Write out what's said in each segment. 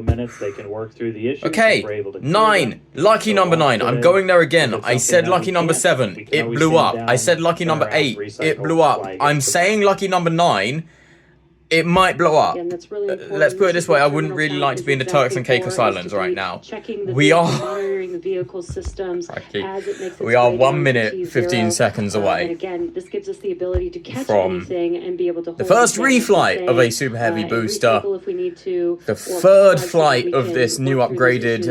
minutes they can work through the issue. Okay, 9, lucky number 9. I'm going there again. I said lucky number 7, it blew up. I said lucky number 8, it blew up. I'm saying lucky number 9, it might blow up. Let's put it this way, I wouldn't really like to be in the Turks and Caicos Islands right now. We are 1 minute 15 seconds away again, this gives us the ability to catch from anything and be able to the first reflight of a super heavy booster, the third flight of this new upgraded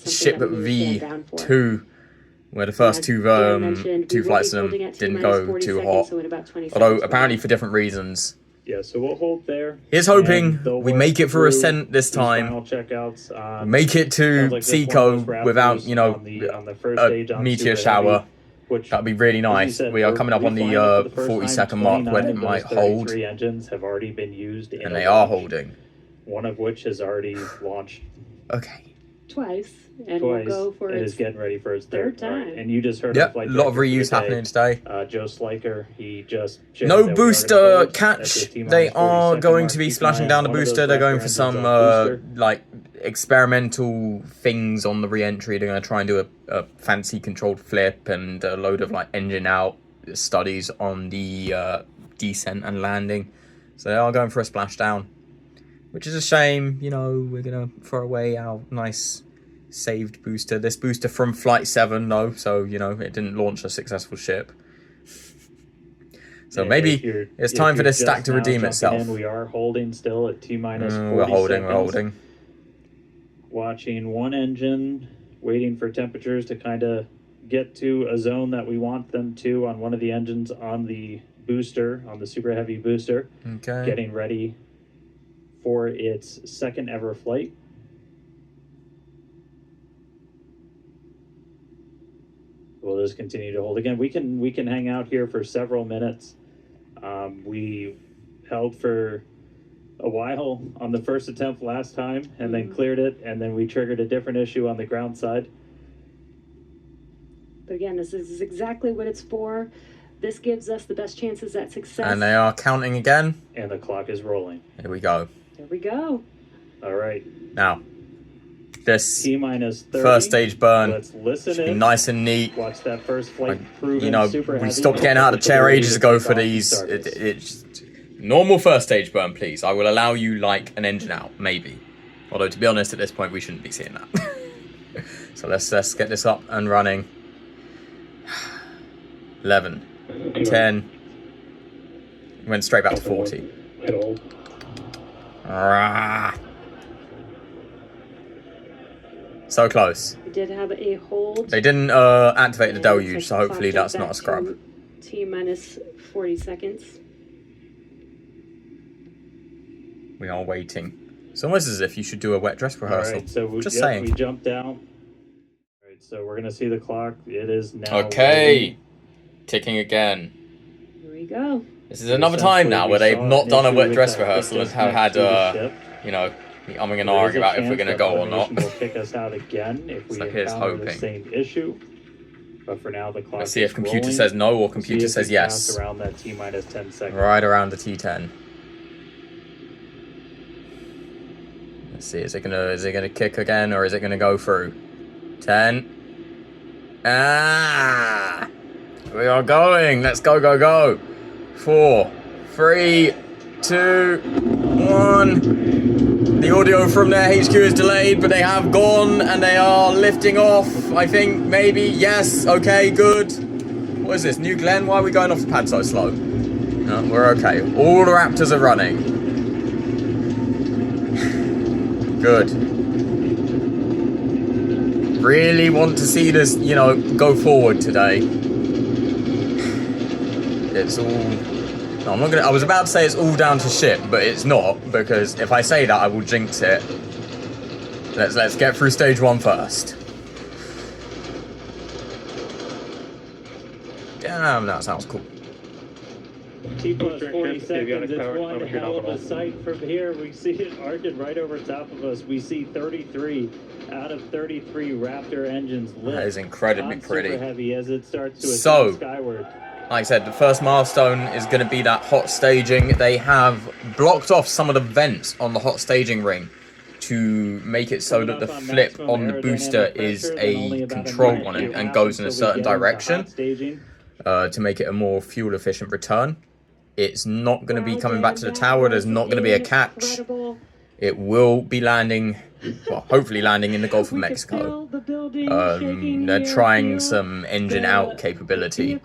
ship V2, where the first two flights of them didn't go too hot, although apparently for different reasons. Yeah, so we'll hold there. Here's hoping we make it for Ascent this time. Make it to Seco without, you know, a meteor shower. That'd be really nice. We are coming up on the 40-second mark when it might hold. Three engines have already been used, and they are holding. One of which has already launched. Okay. Twice. And we'll go for it is getting ready for its third time. Right. And you just heard a lot of reuse happening today. Joe Sliker, he just no booster catch. They are going to be splashing down the booster. They're going for some like experimental things on the re-entry. They're going to try and do a fancy controlled flip and a load of like engine out studies on the descent and landing. So they are going for a splashdown, which is a shame. You know, we're going to throw away our nice saved booster. This booster from Flight 7, though, so, you know, it didn't launch a successful ship. So maybe it's time for this stack to redeem itself. We are holding still at T-minus 40 we're seconds. holding. Watching one engine, waiting for temperatures to kind of get to a zone that we want them to on one of the engines on the booster, on the super heavy booster. Okay. Getting ready for its second ever flight. We'll just continue to hold. Again, we can hang out here for several minutes. We held for a while on the first attempt last time and then cleared it, and then we triggered a different issue on the ground side. But again, this is exactly what it's for. This gives us the best chances at success. And they are counting again. And the clock is rolling. Here we go. There we go. All right. Now, this T-minus 30. First stage burn. Let's listen in. Nice and neat. Watch that first flight. You know, we stopped getting out of the chair ages ago for these. It's normal first stage burn, please. I will allow you like an engine out, maybe. Although to be honest, at this point we shouldn't be seeing that. So let's get this up and running. 11, 10. Went straight back to 40. So close. We did have a hold. They didn't activate the deluge, so hopefully that's not a scrub. T-minus 40 seconds. We are waiting. It's almost as if you should do a wet dress rehearsal. Right, so Just saying. We jumped down. All right, so we're going to see the clock. It is now. Okay. Waiting. Ticking again. Here we go. This is another time now where they've not done a wet dress rehearsal and have had, you know, the umming and ahhing about if we're going to go or not. Will kick us out again if we encounter the same issue. But for now, the clock. Let's see if computer says no or computer says yes. Around that T-minus 10 seconds. Right around the T10. Let's see, is it gonna kick again or is it gonna go through? 10. Ah! We are going. Let's go, go, go. 4, 3, 2, 1. The audio from their HQ is delayed, but they have gone and they are lifting off. I think, maybe, yes, okay, good. What is this, New Glenn? Why are we going off the pad so slow? No, we're okay. All the Raptors are running. Good. Really want to see this, you know, go forward today. It's all... No, I'm not gonna. I was about to say it's all down to ship, but it's not, because if I say that, I will jinx it. Let's get through stage 1 first. Damn, that sounds cool. T-plus 40 seconds, it's one hell of a sight from here. We see it arcing right over top of us. We see 33 out of 33 Raptor engines lit. That is incredibly pretty. Super heavy as it starts to ascend skyward. Like I said, the first milestone is going to be that hot staging. They have blocked off some of the vents on the hot staging ring to make it so that the flip on the booster is a controlled one and goes in a certain direction to make it a more fuel efficient return. It's not going to be coming back to the tower. There's not going to be a catch. It will be landing, well, hopefully landing in the Gulf of Mexico. They're trying some engine out capability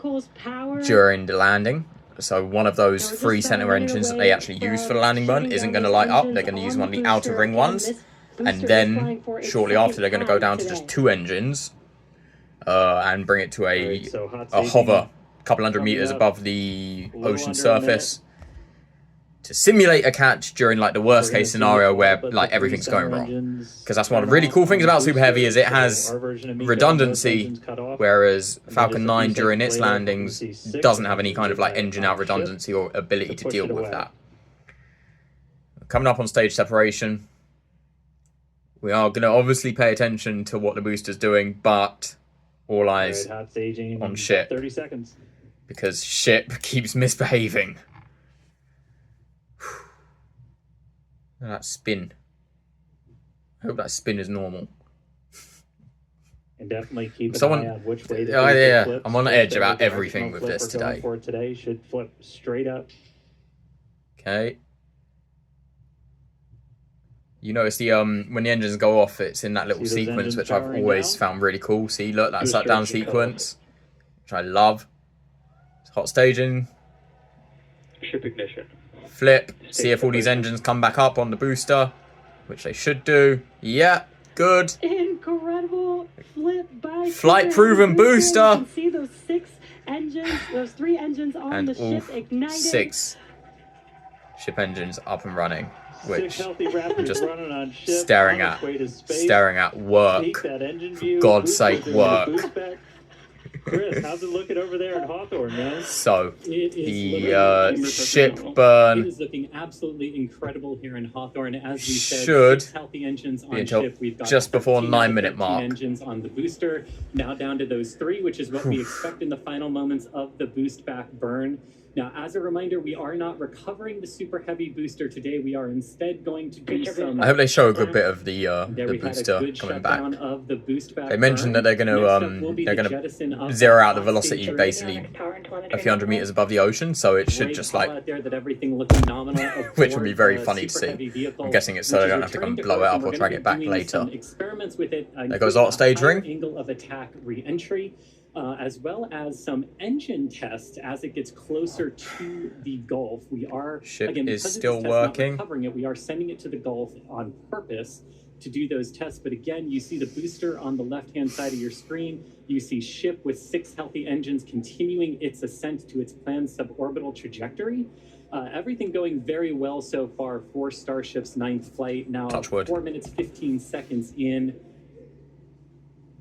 during the landing. So one of those 3 center engines that they actually use for the landing burn isn't going to light up. They're going to use one of the outer ring ones. And then, shortly after, they're going to go down to just 2 engines and bring it to a hover a couple hundred meters above the ocean surface to simulate a catch during, like, the worst case scenario where, like, everything's going wrong. Because that's one of the really cool things about Super Heavy is it has redundancy, whereas Falcon 9 during its landings doesn't have any kind of, like, engine out redundancy or ability to deal with that. Coming up on stage separation, we are going to obviously pay attention to what the booster's doing, but all eyes on Ship. 30 seconds. Because Ship keeps misbehaving. That spin. I hope that spin is normal. And definitely keep an eye on which way the flips. I'm on the edge about everything with this today. For today should flip straight up. Okay. You notice the when the engines go off, it's in that little sequence which I've always found really cool. See, look, that's that down sequence, which I love. It's hot staging. Ship ignition. Flip. See if all these engines come back up on the booster, which they should do. Yeah, good. Incredible flip by flight proven booster. You can see those 6 engines, those 3 engines on and the ship ignited. 6 ship engines up and running, which I'm just running on ship, staring at work. For God's sake, work. Chris, how's it looking over there in Hawthorne, man? So, the ship burn it is looking absolutely incredible here in Hawthorne. As we said, should 6 healthy engines on be until ship. We've got just before 13 9-minute mark. Engines on the booster, now down to those 3, which is what we expect in the final moments of the boost back burn. Now, as a reminder, we are not recovering the Super Heavy booster today. We are instead going to do some... I hope they show a good bit of the booster coming back. They mentioned that they're going to zero out the velocity basically a few hundred meters above the ocean, so it should just like... which would be very funny to see. I'm guessing it's so they don't have to come blow it up or drag it back later. There goes our stage ring. Angle of attack re-entry. As well as some engine tests as it gets closer to the Gulf. We are ship again, is still working. Not recovering it, we are sending it to the Gulf on purpose to do those tests. But again, you see the booster on the left-hand side of your screen. You see ship with 6 healthy engines continuing its ascent to its planned suborbital trajectory. Everything going very well so far for Starship's 9th flight. Now, 4 minutes, 15 seconds in.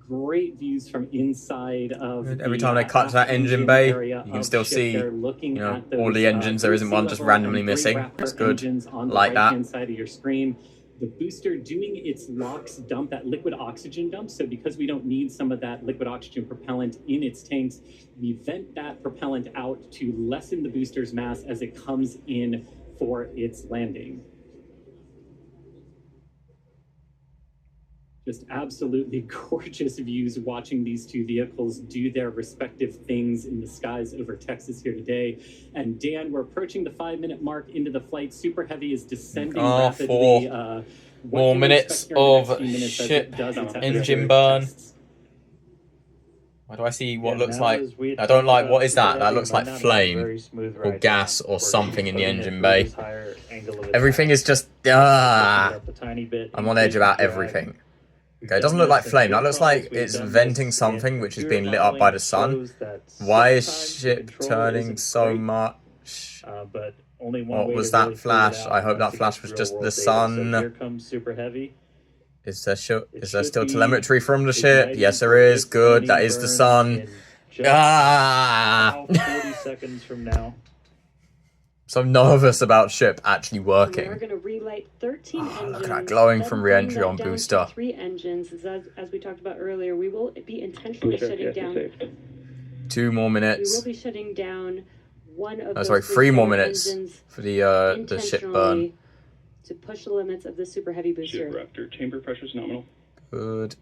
Great views from inside of every time they cut to that engine bay, you can still see, all the engines. There isn't one just randomly missing. It's good, like that. Inside of your screen, the booster doing its LOX dump, that liquid oxygen dump. So because we don't need some of that liquid oxygen propellant in its tanks, we vent that propellant out to lessen the booster's mass as it comes in for its landing. Just absolutely gorgeous views watching these 2 vehicles do their respective things in the skies over Texas here today. And Dan, we're approaching the 5-minute mark into the flight. Super Heavy is descending rapidly. 4 more minutes of ship engine burn. Why do I see what looks like... I don't like... What is that? That looks like flame or gas or something in the engine bay. Everything is just... I'm on edge about everything. Okay, it doesn't look like flame. That looks like it's venting something which is being lit up by the sun. Why is ship turning so much? What was that flash? I hope that flash was just the sun. Here comes Super Heavy. Is there still telemetry from the ship? Yes, there is. Good. That is the sun. 40 seconds from now. So nervous about ship actually working. We're going to relight 13 engines. Look at that glowing from re-entry on booster. 3 engines, as we talked about earlier. We will be intentionally shutting down. 2 more minutes. We will be shutting down one of those 3 more minutes for the ship burn. to push the limits of the Super Heavy booster. Ship Raptor, chamber pressure's nominal. Good.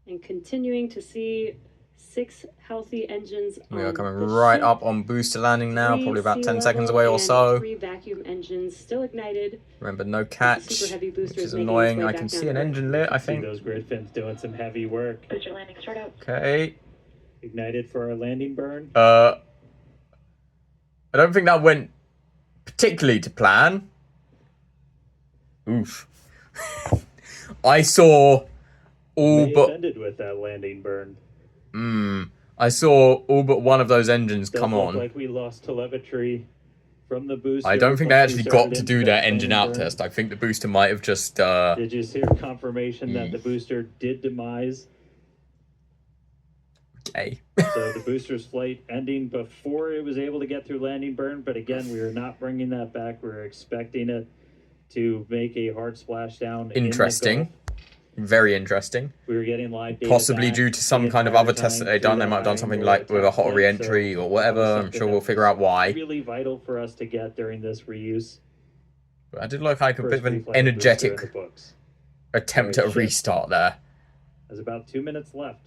And continuing to see 6 healthy engines. We are coming right up on booster landing now, probably about 10 seconds away or so. 3 vacuum engines still ignited. Remember, no catch, which is annoying. I can see an engine lit, I think. See those grid fins doing some heavy work. Booster landing, start out. Okay. Ignited for our landing burn. I don't think that went particularly to plan. Oof. I saw all but ended with that landing burn. I saw all but one of those engines come Look on. like we lost telemetry from the booster. I don't think they once we actually got started to into do that their engine out landing burn. test. I think the booster might have just Did you hear confirmation that the booster did demise? okay. So the booster's flight ending before it was able to get through landing burn, but again, we are not bringing that back. We're expecting it to make a hard splashdown. Interesting. Very interesting. We were getting live data Possibly back due to some the kind of entire other test that time they've done. They through might have the done something line like where with a it hot tapped re-entry in. So or whatever. that was I'm something sure that we'll was figure out why. Really vital for us to get during this reuse. But I did like a bit First of an reflight booster in the energetic books. attempt at a restart there. There's about 2 minutes left.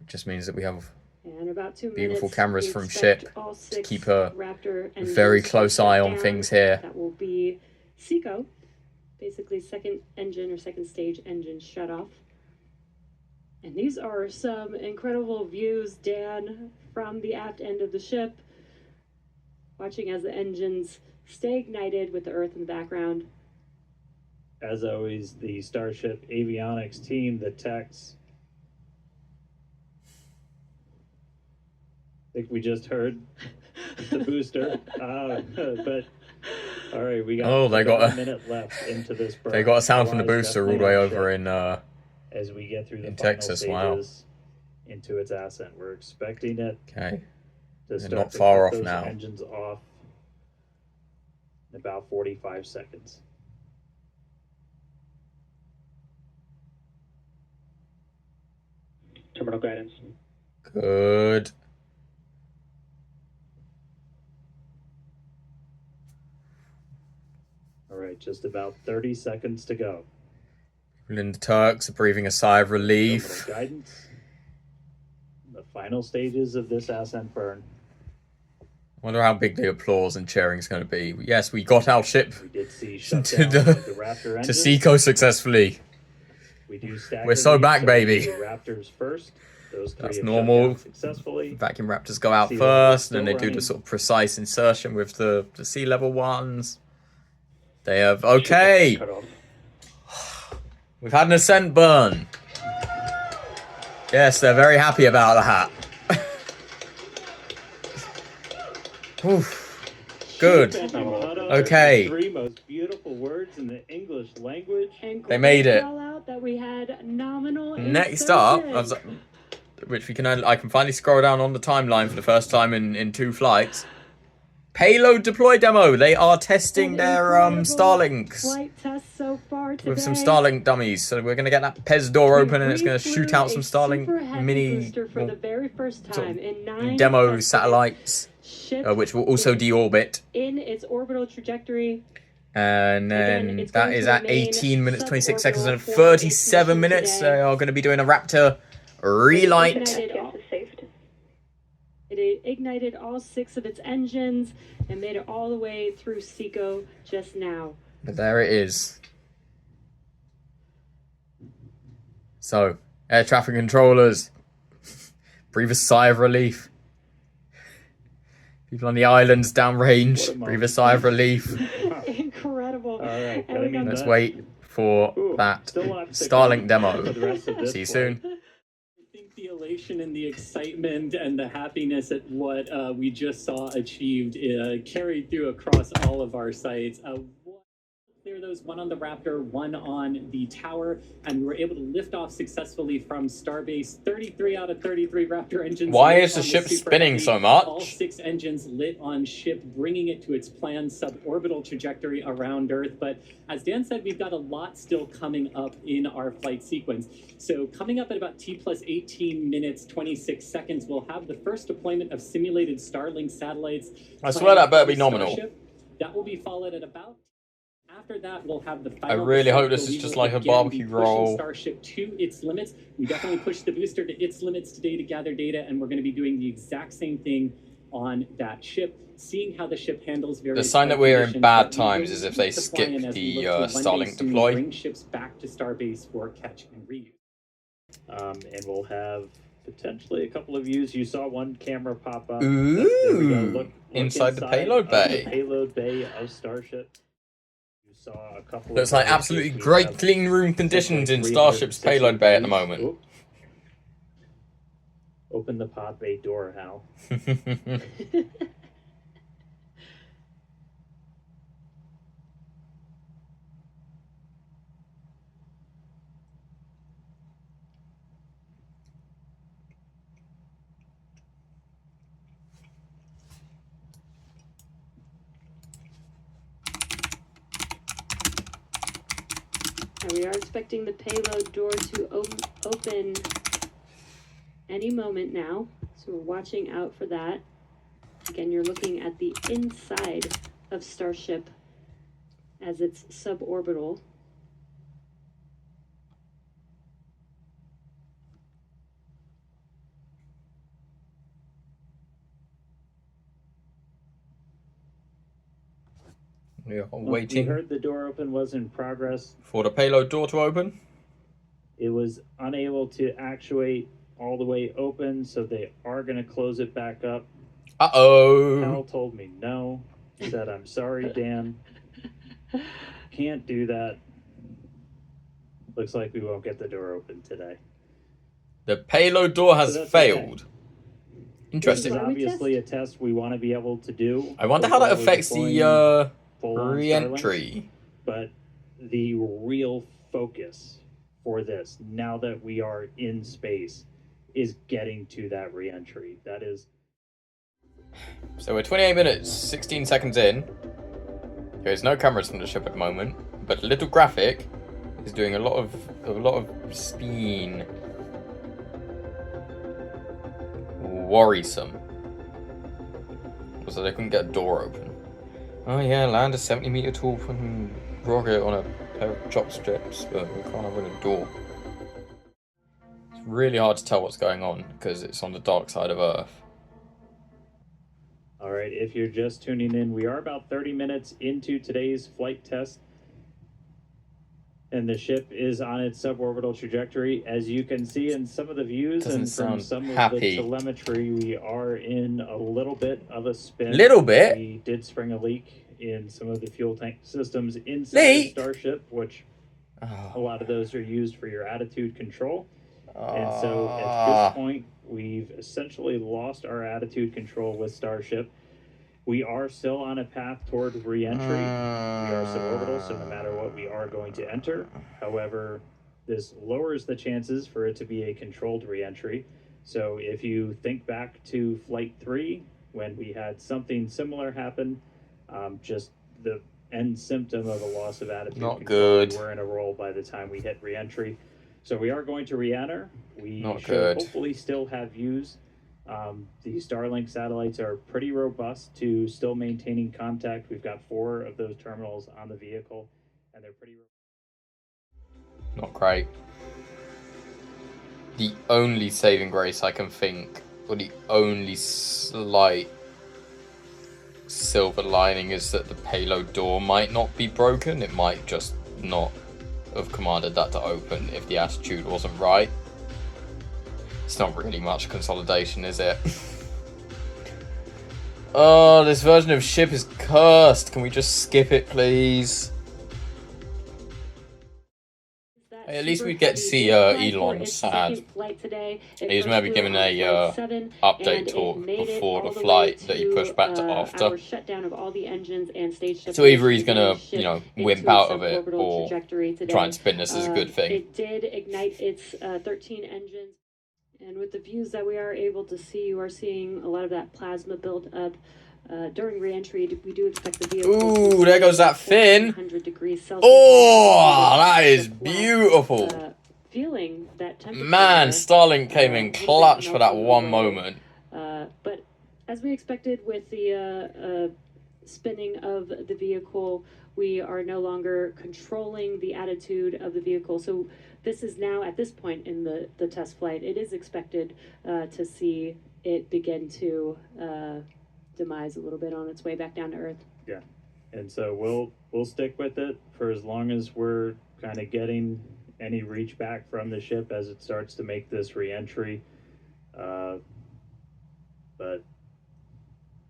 It just means that we have And about 2 beautiful minutes, cameras we from expect ship all to 6 keep a Raptor engines very to close shut eye on down. things here. That will be Seco, basically second engine or second stage engine shut off. And these are some incredible views, Dan, from the aft end of the ship, watching as the engines stay ignited with the Earth in the background. As always, the Starship avionics team, the techs. I think we just heard the booster. But all right, we got they got about a minute left into this burn. they got a sound from the Flies booster all the definitely way on over ship in as we get through the in final Texas. Wow. stages into its ascent. We're expecting it Okay. to They're start not to far cut off those now. engines off in about 45 seconds. Terminal guidance. Good. All right, just about 30 seconds to go. People in the Turks are breathing a sigh of relief. Terminal guidance. The final stages of this ascent burn. Wonder how big the applause and cheering is going to be. Yes, we got our ship We did see to shutdown the of the Raptor to engine. Seco successfully. We do stagger We're so these, back, we baby. do Raptors first. Those 3 That's have normal. shut down successfully. Vacuum Raptors go out Sea level first, and then still they do the running. sort of precise insertion with the sea level ones. They have okay. Cut off. We've had an ascent burn. Yes, they're very happy about that. Oof. Good. Okay. 3 most beautiful words in the English language. And They made it. call out that we had nominal Next up, insertion. which I can finally scroll down on the timeline for the first time in 2 flights. Payload deploy demo. They are testing An their incredible Starlinks flight test so far today. with some Starlink dummies. So we're gonna get that Pez door We open, and it's gonna shoot reflew out some a Starlink super heavy mini booster for the very first sort time of in 9 demo test satellites, ship which will also deorbit. in its orbital trajectory. And then Again, it's that going is to at remain 18 minutes, 26 seconds, and suborbital for 37 its mission minutes. today. They are going to be doing a Raptor relight. It ignited all 6 of its engines and made it all the way through Seco just now. But there it is. So, air traffic controllers, breathe a sigh of relief. People on the islands downrange, What a breathe a sigh of relief. Incredible. All right, And we got Let's that- wait for Ooh, that still a lot to Starlink come demo. for the rest of this See you flight. soon. I think the elation and the excitement and the happiness at what we just saw achieved carried through across all of our sites. Clear those, one on the Raptor, one on the tower, and we were able to lift off successfully from Starbase. 33 out of 33 Raptor engines. Why lit is the on ship Super spinning Heavy. so much? All 6 engines lit on ship, bringing it to its planned suborbital trajectory around Earth. But as Dan said, we've got a lot still coming up in our flight sequence. So coming up at about T plus 18 minutes, 26 seconds, we'll have the first deployment of simulated Starlink satellites. I swear that better be flying nominal. Starship. That will be followed at about. After that, we'll have the I final. really hope descent, this where is we just will like a again barbecue be pushing roll. Starship to its limits. We definitely pushed the booster to its limits today to gather data, and we're going to be doing the exact same thing on that ship, seeing how the ship handles various. The sign that we're in bad times is if they skip skip the Starlink deploy. Bring ships back to Starbase for catch and reuse. And we'll have potentially a couple of views. You saw one camera pop up. Ooh, there we go. Look inside the payload of bay. The payload bay of Starship. You saw a couple. Looks of like absolutely great clean room conditions in Starship's payload bay at the moment. Oop. Open the pod bay door, Hal. And we are expecting the payload door to open any moment now, so we're watching out for that. Again, you're looking at the inside of Starship as it's suborbital. We are waiting. We heard the door open was in progress. For the payload door to open. It was unable to actuate all the way open, so they are going to close it back up. Uh-oh. Hal told me no. He said, I'm sorry, Dan. Can't do that. Looks like we won't get the door open today. The payload door has failed. Okay. Interesting. This is obviously a test we want to be able to do. I wonder how that affects the re-entry. But the real focus for this, now that we are in space, is getting to that re-entry. That is. So we're 28 minutes, 16 seconds in. There's no cameras from the ship at the moment, but a little graphic is doing a lot of spin. Worrisome. So they couldn't get a door open. Oh yeah, land a 70-meter tall fucking rocket on a pair of chopsticks, but we can't open a door. It's really hard to tell what's going on because it's on the dark side of Earth. All right, if you're just tuning in, we are about 30 minutes into today's flight test. And the ship is on its suborbital trajectory. As you can see in some of the views and from some of the telemetry, we are in a little bit of a spin. Little bit? We did spring a leak in some of the fuel tank systems inside the Starship, which a lot of those are used for your attitude control. And so at this point, we've essentially lost our attitude control with Starship. We are still on a path toward re-entry. We are suborbital, so no matter what, we are going to enter. However, this lowers the chances for it to be a controlled re-entry. So if you think back to Flight 3, when we had something similar happen, just the end symptom of a loss of attitude Not control, good. we were in a roll by the time we hit re-entry. So we are going to re-enter. We Not should good. hopefully still have views. The Starlink satellites are pretty robust to still maintaining contact. We've got 4 of those terminals on the vehicle, and they're pretty Not great. The only saving grace I can think, or the only slight silver lining, is that the payload door might not be broken. It might just not have commanded that to open if the attitude wasn't right. It's not really much consolidation, is it? Oh, this version of ship is cursed. Can we just skip it, please? At least we get to see Elon sad. He was maybe given a update talk before the flight that he pushed back to after. So either he's gonna, you know, wimp out of it or try and spin this as a good thing. It did ignite its 13 engines. And with the views that we are able to see, you are seeing a lot of that plasma build up during re-entry. We do expect the vehicle. Ooh, there goes that fin. 100 degrees Celsius. Oh, that is beautiful. Feeling that temperature. Man, Starlink came in clutch for that one moment. But as we expected with the spinning of the vehicle. We are no longer controlling the attitude of the vehicle. So this is now, at this point in the test flight, it is expected to see it begin to demise a little bit on its way back down to Earth. Yeah, and so we'll stick with it for as long as we're kind of getting any reach back from the ship as it starts to make this re-entry. But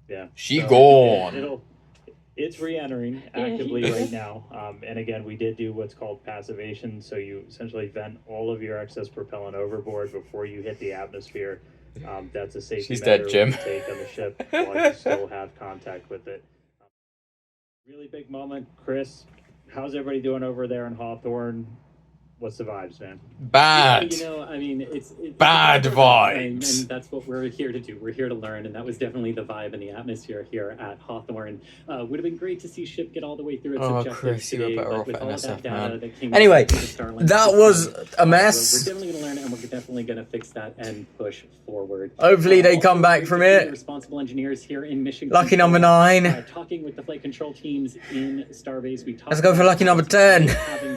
yeah, She gone. It's re-entering actively right now. And again, we did do what's called passivation. So you essentially vent all of your excess propellant overboard before you hit the atmosphere. That's a safety She's measure dead, Jim. we take on the ship while you still have contact with it. Really big moment. Chris, how's everybody doing over there in Hawthorne? What's the vibes, man? Bad. You know, I mean, it's Bad vibes, vibes. and that's what we're here to do. We're here to learn, and that was definitely the vibe and the atmosphere here at Hawthorne. Would have been great to see Ship get all the way through its objectives Chris, you were today, better but off with at all NSF, that data man. that came Anyway, from the Starlink that system, was a we're mess. definitely going to learn, and we're definitely going to fix that and push forward. Hopefully they come back great from to see it. the responsible engineers here in Mission Lucky Control, number 9. talking with the flight control teams in Starbase. We Let's go for lucky number 10. Having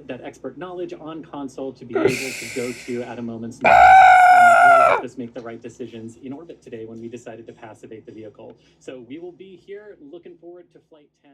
that expert knowledge on console to be able to go to at a moment's notice and really help us make the right decisions in orbit today when we decided to passivate the vehicle. So we will be here looking forward to Flight 10.